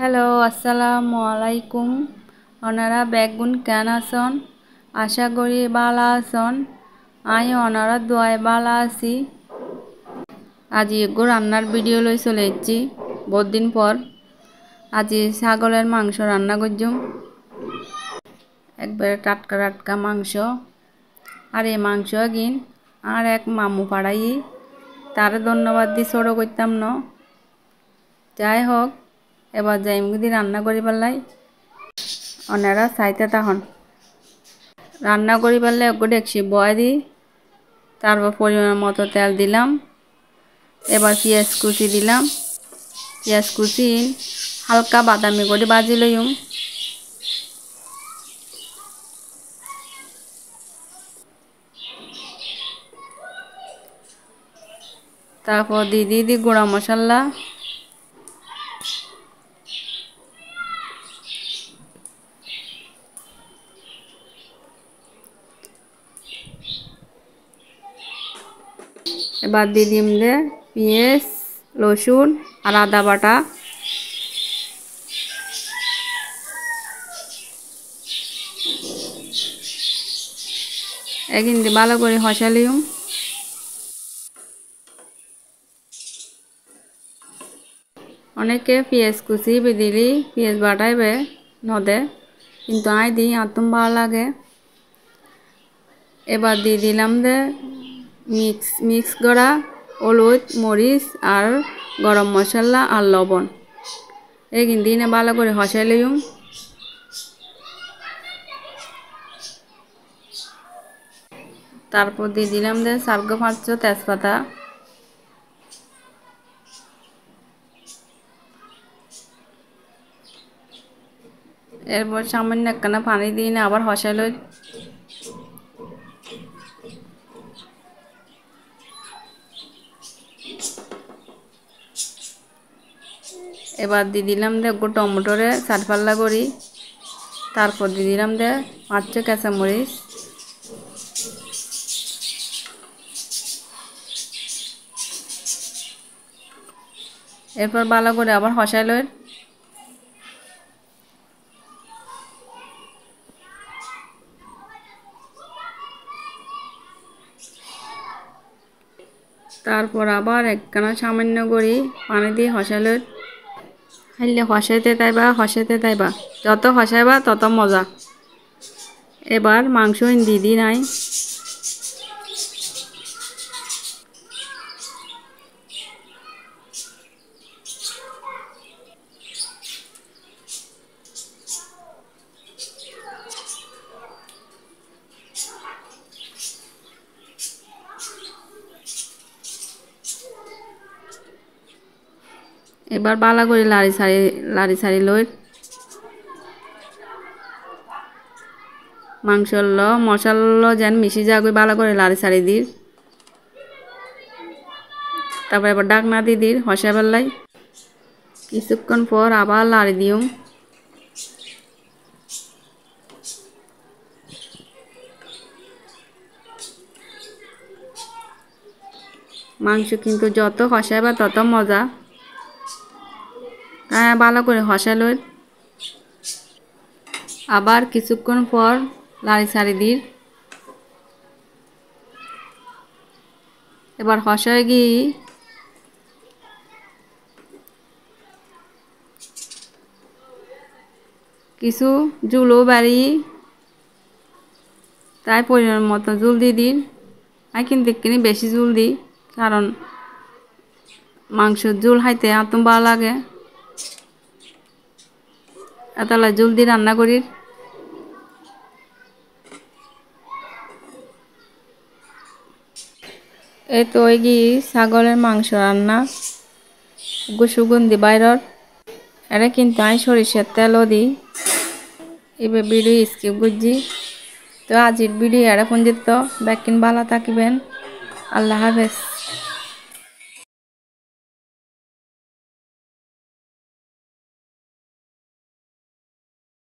Hello, আসসালামু আলাইকুম। ওনারা বেগুন কেন আসন? আশা করি ভালো আসন। আমি ওনারা দোয়ায় ভালো আছি। আজ এগো রান্নার ভিডিও লই চলে এসেছি বহুত দিন পর। আজ ছাগলের মাংস রান্না করছুম, একবারে টাটকা টাটকা মাংস। আর এই মাংস কিন আর এক মামু পাড়াই, তার ধন্যবাদ দিয়ে ছোটো করতাম ন। যাই হোক, এবার যাইমুদি রান্না করি পারলাই ওনারা চাইতে তখন রান্না করি পারলে একটু ডেকসি বয় দিই, তারপর পরিমাণ মতো তেল দিলাম। এবার পেঁয়াজ কুচি দিলাম, পেঁয়াজ কুচি হালকা বাদামি করে ভাজি লইম। তারপর দিয়ে দিই গুঁড়া মশলা, এবার দিয়ে দিম দে পেঁয়াজ রসুন আর আদা বাটা। একদিন দিয়ে ভালো করে হসালিম। অনেকে পেঁয়াজ কুচি দিলি পেঁয়াজ বাটাইবে নদে, কিন্তু আই দিই আতুম ভালো লাগে। এবার দিয়ে দিলাম দে মিক্স করা হলুদ মরিচ আর গরম মশলা আর লবণ। এগিন দিনে ভালো করে হসাই লইম। তারপর দিয়ে দিলাম দে 4-5 তেজপাতা। এরপর সামান্য একখানা পানি দিয়ে না আবার হসাই লই। এবার দিয়ে দিলাম দে টমেটোরে 4 পাল্লা করি। তারপর দিয়ে দিলাম দে 5 কাঁচামরিচ। এরপর ভালো করে আবার হসাই লই। তারপর আবার একখানা সামান্য করি পানি দিয়ে হসাই লই। খাইলে হসাইতে তাইবা যত হসাইবা তত মজা। এবার মাংস দিয়ে দিই নাই। এবার বালা করে লাড়ি ছাড়ি লই। মাংসর মশলা যেন মিশি যাবে বালা করে লাড়ি ছাড়ি দিই। তারপর এবার ডাকনা দিয়ে দিই হসা বেলাই। কিছুক্ষণ পর আবার লাড়ি দিও। মাংস কিন্তু যত হসাইবা তত মজা। হ্যাঁ, ভালো করে হসা লই। আবার কিছুক্ষণ পর লাড়ি ছাড়ি দিই। এবার হসায় গিয়ে কিছু জুলও বাড়ি, তাই পরিমাণ মতো জুল দিয়ে দিন। আমি কিন্তু একটু বেশি জুল দিই, কারণ মাংসের জুল খাইতে আতুম ভালো লাগে। এতলা জুল দিয়ে রান্না করি। এই তো ওই গিয়ে ছাগলের মাংস রান্না সুগন্ধি বাইরর। এটা কিন্তু আমি সরিষার তেলও দিই। এবার ভিডিও স্কিপ করছি। তো আজকের ভিডিও এটা পর্যন্ত। ব্যাকিন ভালো থাকিবেন। আল্লাহ হাফেজ।